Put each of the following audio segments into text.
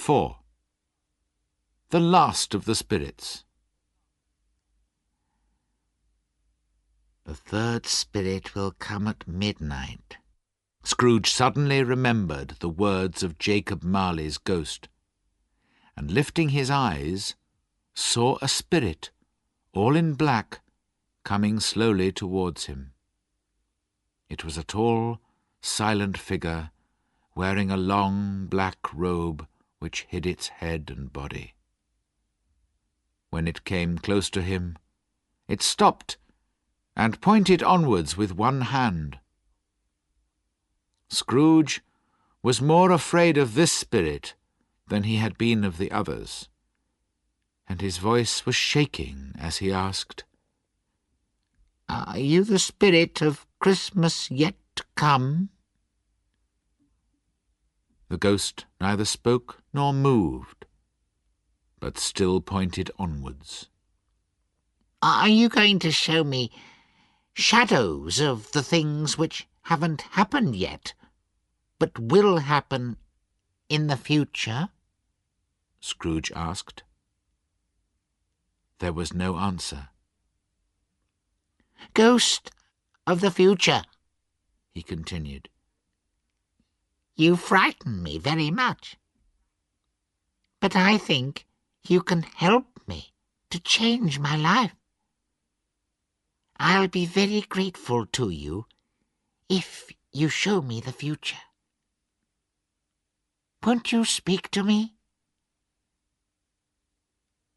4. The last of the spirits. The third spirit will come at midnight. Scrooge suddenly remembered the words of Jacob Marley's ghost, and lifting his eyes, saw a spirit, all in black, coming slowly towards him. It was a tall, silent figure, wearing a long black robe which hid its head and body. When it came close to him, it stopped and pointed onwards with one hand. Scrooge was more afraid of this spirit than he had been of the others, and his voice was shaking as he asked, "Are you the spirit of Christmas yet to come?" The ghost neither spoke nor moved, but still pointed onwards. "Are you going to show me shadows of the things which haven't happened yet, but will happen in the future?" Scrooge asked. There was no answer. "Ghost of the future," he continued, "you frighten me very much, but I think you can help me to change my life. I'll be very grateful to you if you show me the future. Won't you speak to me?"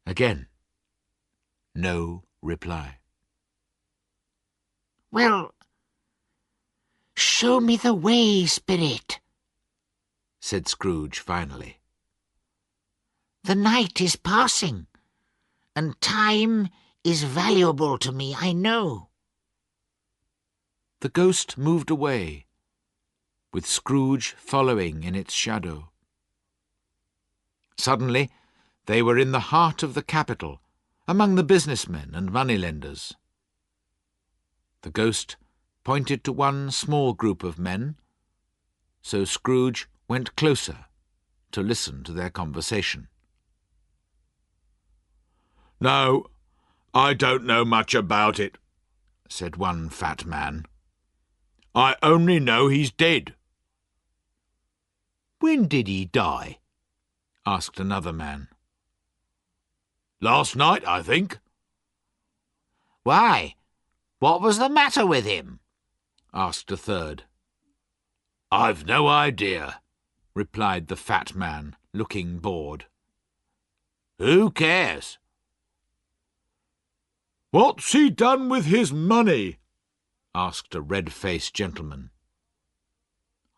Again, no reply. "Well, show me the way, spirit," said Scrooge finally. "The night is passing, and time is valuable to me, I know." The ghost moved away, with Scrooge following in its shadow. Suddenly they were in the heart of the capital, among the businessmen and moneylenders. The ghost pointed to one small group of men, so Scrooge went closer to listen to their conversation. "No, I don't know much about it," said one fat man. "I only know he's dead." "When did he die?" asked another man. "Last night, I think." "Why, what was the matter with him?" asked a third. "I've no idea," replied the fat man, looking bored. "Who cares?" "What's he done with his money?" asked a red-faced gentleman.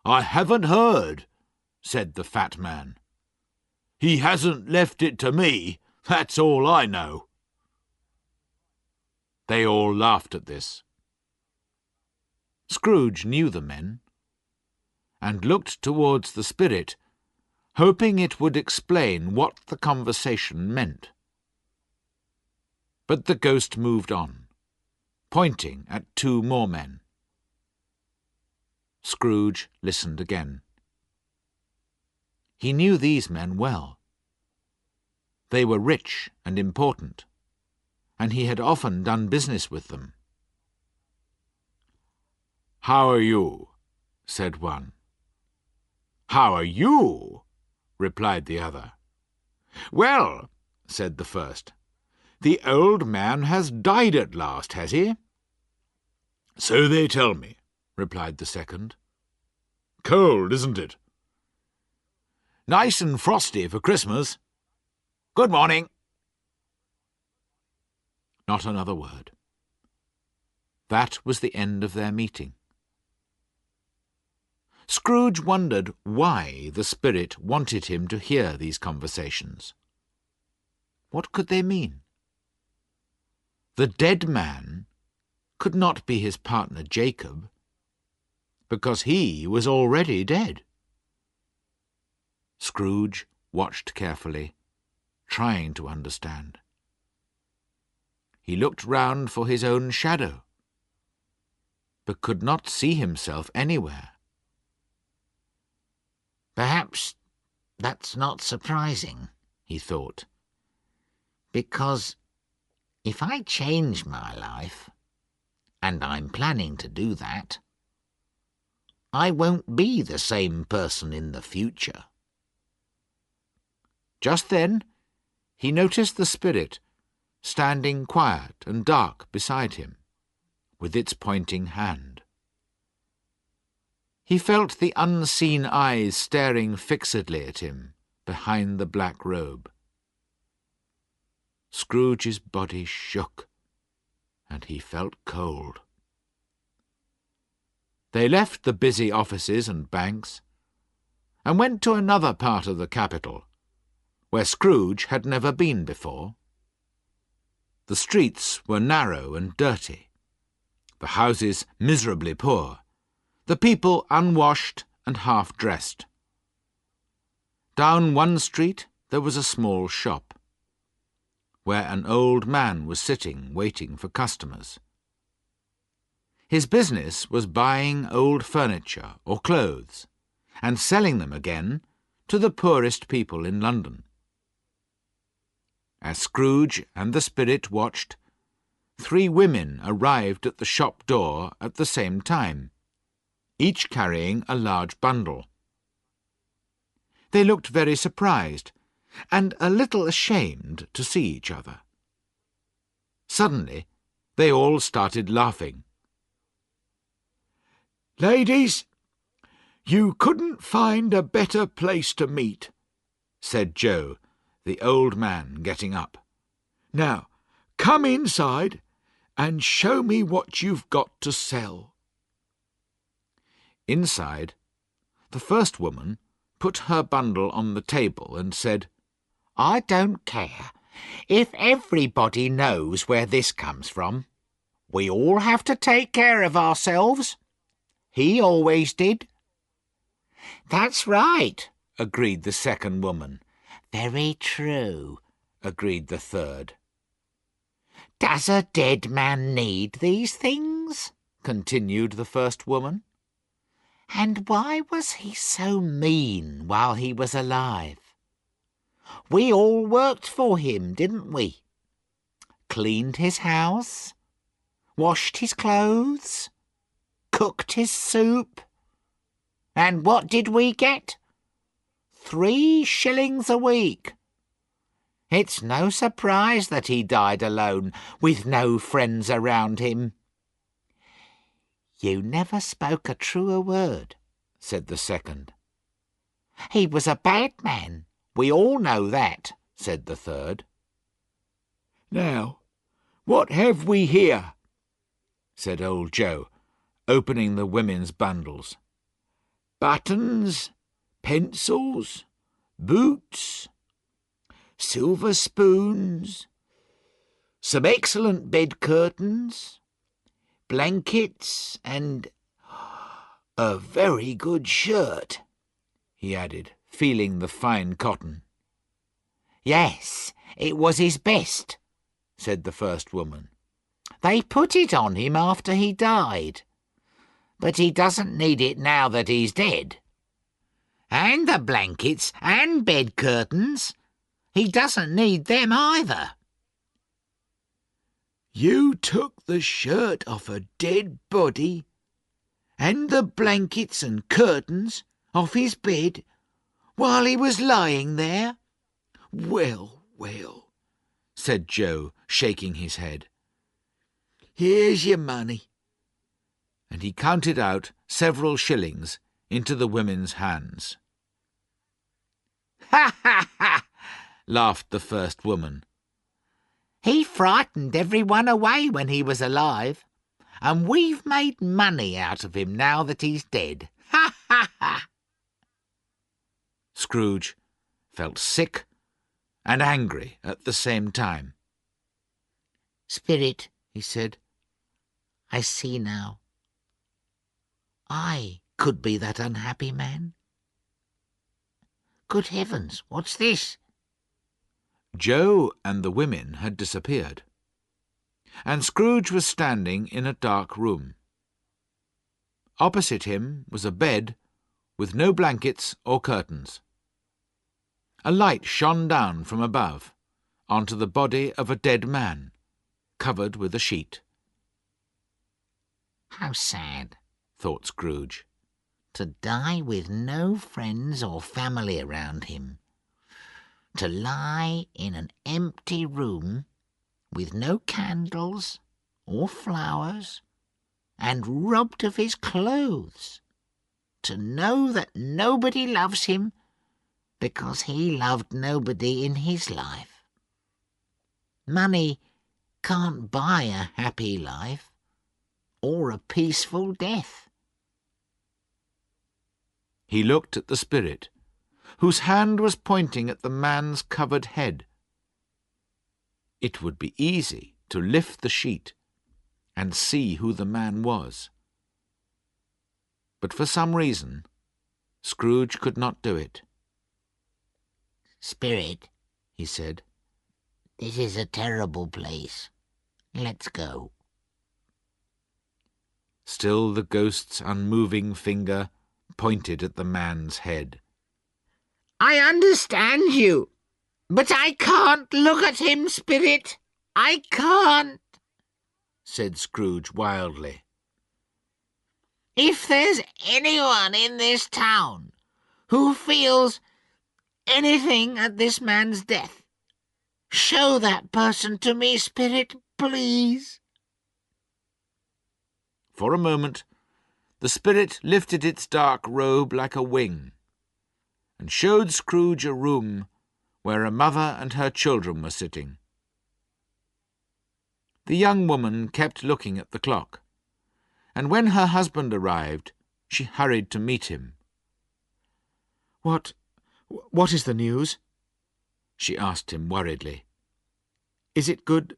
"I haven't heard," said the fat man. "He hasn't left it to me, that's all I know." They all laughed at this. Scrooge knew the men, and looked towards the spirit, hoping it would explain what the conversation meant. But the ghost moved on, pointing at 2 more men. Scrooge listened again. He knew these men well. They were rich and important, and he had often done business with them. "How are you?" said one. "How are you?" replied the other. "Well," said the first, "the old man has died at last, has he?" "So they tell me," replied the second. "Cold, isn't it?" "Nice and frosty for Christmas. Good morning." Not another word. That was the end of their meeting. Scrooge wondered why the spirit wanted him to hear these conversations. What could they mean? The dead man could not be his partner Jacob, because he was already dead. Scrooge watched carefully, trying to understand. He looked round for his own shadow, but could not see himself anywhere. Perhaps That's not surprising, he thought, because if I change my life, and I'm planning to do that, I won't be the same person in the future. Just then he noticed the spirit standing quiet and dark beside him, with its pointing hand. He felt the unseen eyes staring fixedly at him behind the black robe. Scrooge's body shook, and he felt cold. They left the busy offices and banks, and went to another part of the capital, where Scrooge had never been before. The streets were narrow and dirty, the houses miserably poor, the people unwashed and half-dressed. Down one street there was a small shop, where an old man was sitting waiting for customers. His business was buying old furniture or clothes, and selling them again to the poorest people in London. As Scrooge and the spirit watched, 3 women arrived at the shop door at the same time, each carrying a large bundle. They looked very surprised, and a little ashamed to see each other. Suddenly, they all started laughing. "Ladies, you couldn't find a better place to meet," said Joe, the old man, getting up. "Now, come inside and show me what you've got to sell." Inside, the first woman put her bundle on the table and said, I don't care if everybody knows where this comes from. We all have to take care of ourselves. He always did. That's right, agreed the second woman. Very true, agreed the third. Does a dead man need these things? Continued the first woman. And why was he so mean while he was alive? We all worked for him, didn't we? Cleaned his house, washed his clothes, cooked his soup. And what did we get? 3 shillings a week. It's no surprise that he died alone, with no friends around him. You never spoke a truer word, said the second. He was a bad man. We all know that, said the third. "Now, what have we here?" said old Joe, opening the women's bundles. "Buttons, pencils, boots, silver spoons, some excellent bed curtains, blankets, and a very good shirt," he added, feeling the fine cotton. Yes, it was his best, said the first woman. They put it on him after he died, but he doesn't need it now that he's dead. And the blankets and bed curtains, he doesn't need them either. "You took the shirt off a dead body, and the blankets and curtains off his bed while he was lying there? Well, well," said Joe, shaking his head. "Here's your money." And he counted out several shillings into the women's hands. Ha, ha, ha, laughed the first woman. He frightened everyone away when he was alive, and we've made money out of him now that he's dead. Ha, ha, ha. Scrooge felt sick and angry at the same time. Spirit, he said, I see now. I could be that unhappy man. Good heavens, what's this? Joe and the women had disappeared, and Scrooge was standing in a dark room. Opposite him was a bed with no blankets or curtains. A light shone down from above onto the body of a dead man, covered with a sheet. How sad, thought Scrooge. to die with no friends or family around him. To lie in an empty room with no candles or flowers and robbed of his clothes. To know that nobody loves him because he loved nobody in his life. Money can't buy a happy life or a peaceful death. He looked at the spirit, whose hand was pointing at the man's covered head. It would be easy to lift the sheet and see who the man was. But for some reason, Scrooge could not do it. "Spirit," he said, "this is a terrible place. Let's go." Still the ghost's unmoving finger pointed at the man's head. "I understand you, but I can't look at him, Spirit. I can't," said Scrooge wildly. "If there's anyone in this town who feels anything at this man's death, show that person to me, Spirit, please." For a moment, the spirit lifted its dark robe like a wing, and showed Scrooge a room where a mother and her children were sitting. The young woman kept looking at the clock, and when her husband arrived, she hurried to meet him. What is the news?" she asked him worriedly. "Is it good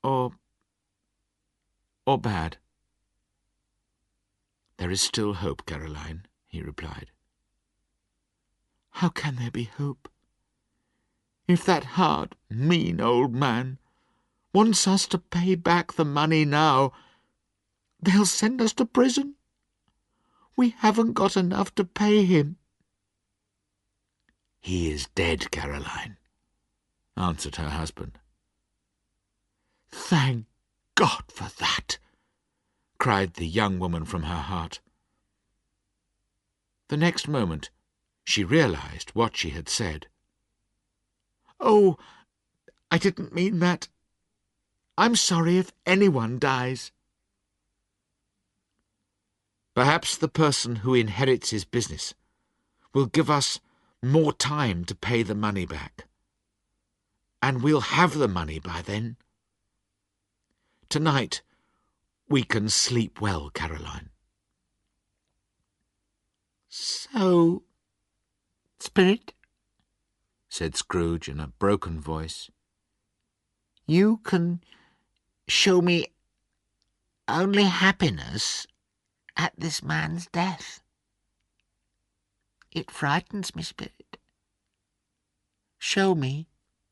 or bad?" "There is still hope, Caroline," he replied. "How can there be hope? If that hard, mean old man wants us to pay back the money now, they'll send us to prison. We haven't got enough to pay him." "He is dead, Caroline," answered her husband. "Thank God for that!" cried the young woman from her heart. The next moment she realized what she had said. "Oh, I didn't mean that. I'm sorry if anyone dies." "Perhaps the person who inherits his business will give us more time to pay the money back. And we'll have the money by then. Tonight we can sleep well, Caroline." "So, Spirit," said Scrooge in a broken voice, "you can show me only happiness at this man's death. It frightens me, Spirit. Show me,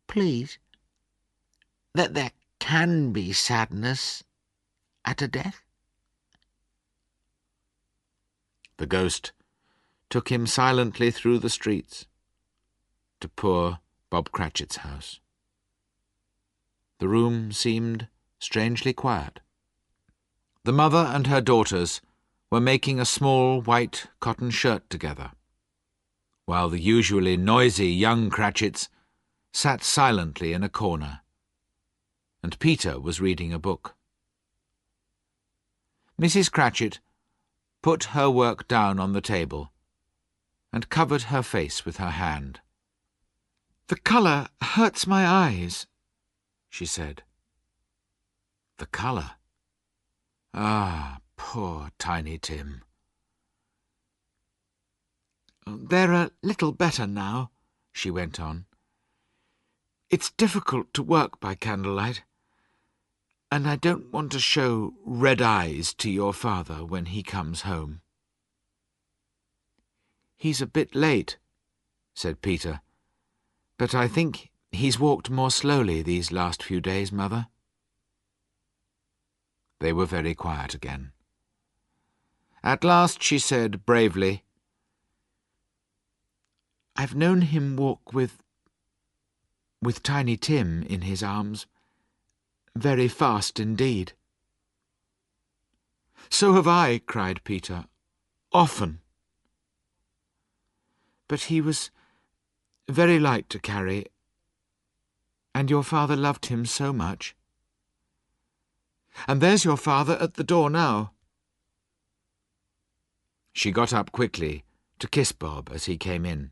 please, that there can be sadness at a death." The ghost took him silently through the streets to poor Bob Cratchit's house. The room seemed strangely quiet. The mother and her daughters were making a small white cotton shirt together, while the usually noisy young Cratchits sat silently in a corner, and Peter was reading a book. Mrs. Cratchit put her work down on the table and covered her face with her hand. "The colour hurts my eyes," she said. The colour? Ah, poor Tiny Tim. "They're a little better now," she went on. "It's difficult to work by candlelight, and I don't want to show red eyes to your father when he comes home." "He's a bit late," said Peter, "but I think he's walked more slowly these last few days, Mother." They were very quiet again. At last she said bravely, I've known him walk with Tiny Tim in his arms, very fast indeed." "So have I," cried Peter, "often. But he was very light to carry, and your father loved him so much. And there's your father at the door now." She got up quickly to kiss Bob as he came in.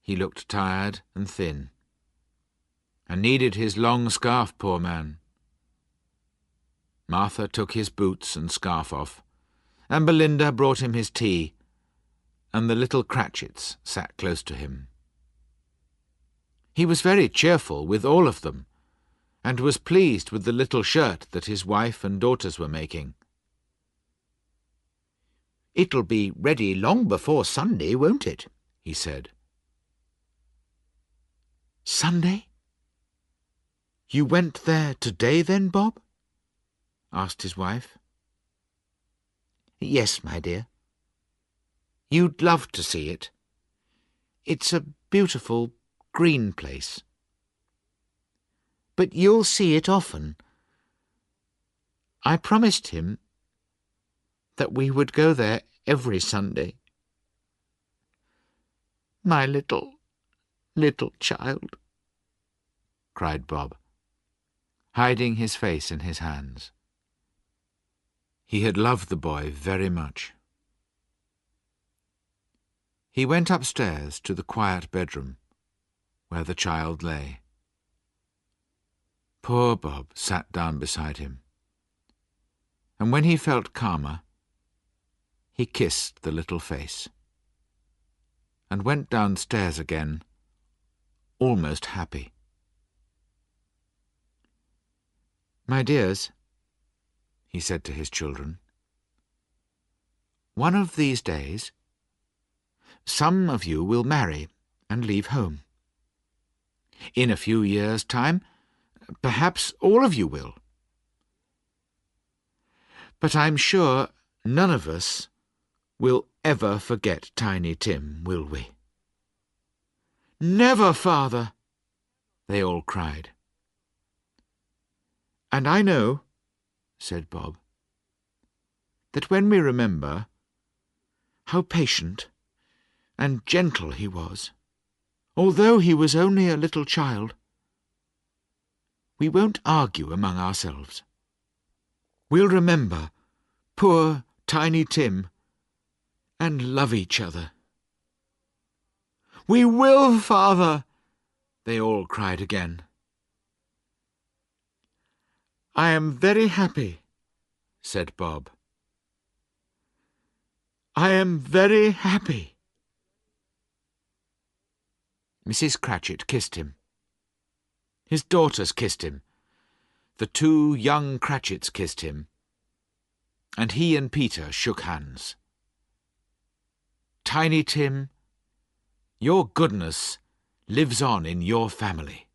He looked tired and thin, and needed his long scarf, poor man. Martha took his boots and scarf off, and Belinda brought him his tea, and the little Cratchits sat close to him. He was very cheerful with all of them, and was pleased with the little shirt that his wife and daughters were making. "It'll be ready long before Sunday, won't it?" he said. "Sunday? You went there today then, Bob?" asked his wife. "Yes, my dear. You'd love to see it. It's a beautiful green place. But you'll see it often. I promised him that we would go there every Sunday. My little child," cried Bob, hiding his face in his hands. He had loved the boy very much. He went upstairs to the quiet bedroom where the child lay. Poor Bob sat down beside him, and when he felt calmer, he kissed the little face, and went downstairs again, almost happy. "My dears," he said to his children, "one of these days, some of you will marry and leave home. In a few years' time, perhaps all of you will. But I'm sure none of us will ever forget Tiny Tim, will we?" "Never, Father!" they all cried. "And I know," said Bob, "that when we remember how patient and gentle he was, although he was only a little child, we won't argue among ourselves. We'll remember poor Tiny Tim and love each other." "We will, Father!" they all cried again. "I am very happy," said Bob. "I am very happy." Mrs. Cratchit kissed him. His daughters kissed him. The two young Cratchits kissed him, and he and Peter shook hands. "Tiny Tim, your goodness lives on in your family."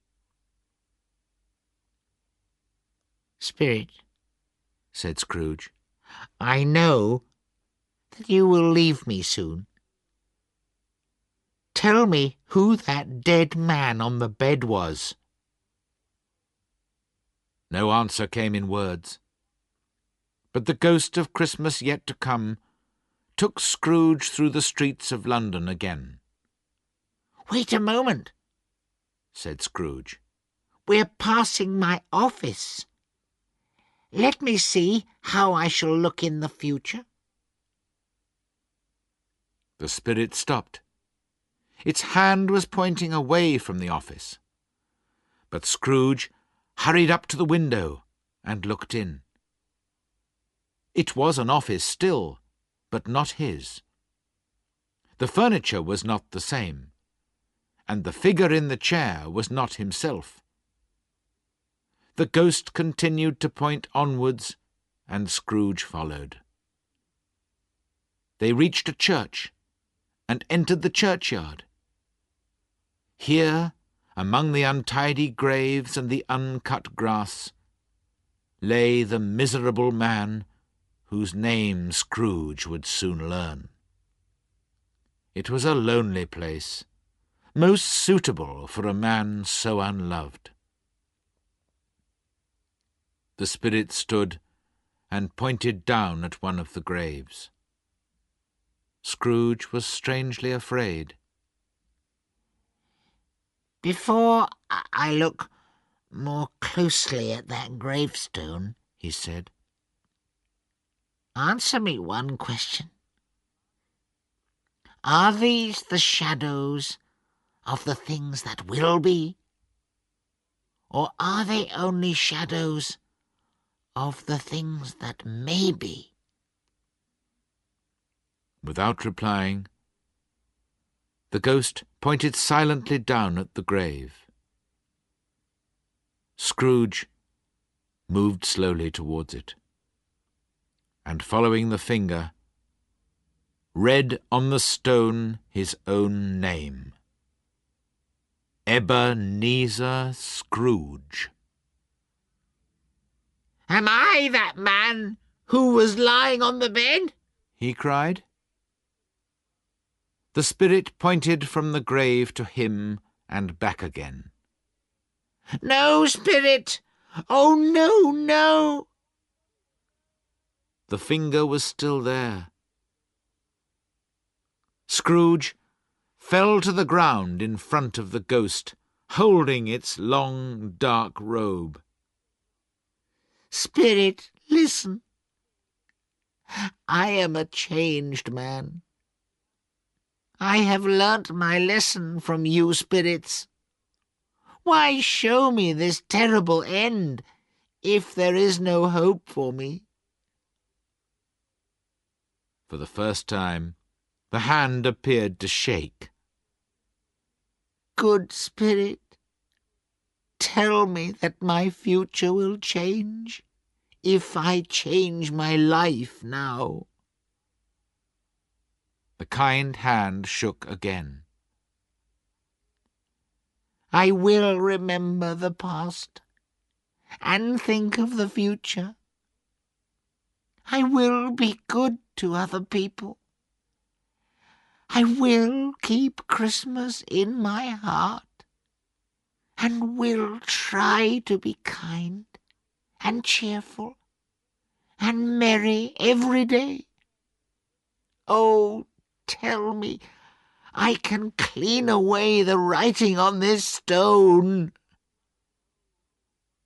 "Spirit," said Scrooge, "I know that you will leave me soon. Tell me who that dead man on the bed was." No answer came in words, but the ghost of Christmas yet to come took Scrooge through the streets of London again. "Wait a moment," said Scrooge. "We're passing my office. Let me see how I shall look in the future." The spirit stopped. Its hand was pointing away from the office, but Scrooge hurried up to the window and looked in. It was an office still, but not his. The furniture was not the same, and the figure in the chair was not himself. The ghost continued to point onwards, and Scrooge followed. They reached a church, and entered the churchyard. Here, among the untidy graves and the uncut grass, lay the miserable man whose name Scrooge would soon learn. It was a lonely place, most suitable for a man so unloved. The spirit stood and pointed down at one of the graves. Scrooge was strangely afraid. "Before I look more closely at that gravestone," he said, "answer me one question. Are these the shadows of the things that will be? Or are they only shadows of the things that may be?" Without replying, the ghost pointed silently down at the grave. Scrooge moved slowly towards it, and following the finger, read on the stone his own name: Ebenezer Scrooge. "Am I that man who was lying on the bed?" he cried. The spirit pointed from the grave to him and back again. "No, spirit! Oh, no, no!" The finger was still there. Scrooge fell to the ground in front of the ghost, holding its long, dark robe. "Spirit, listen. I am a changed man. I have learnt my lesson from you spirits. Why show me this terrible end if there is no hope for me?" For the first time, the hand appeared to shake. "Good spirit, tell me that my future will change if I change my life now." The kind hand shook again. "I will remember the past and think of the future. I will be good to other people. I will keep Christmas in my heart and will try to be kind and cheerful and merry every day. Oh, tell me I can clean away the writing on this stone."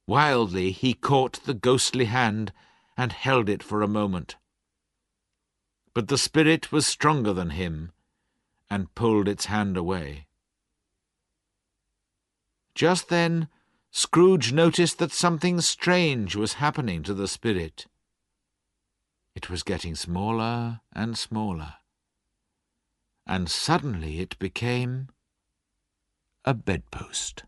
Wildly he caught the ghostly hand and held it for a moment. But the spirit was stronger than him and pulled its hand away. Just then Scrooge noticed that something strange was happening to the spirit. It was getting smaller and smaller, and suddenly it became a bedpost.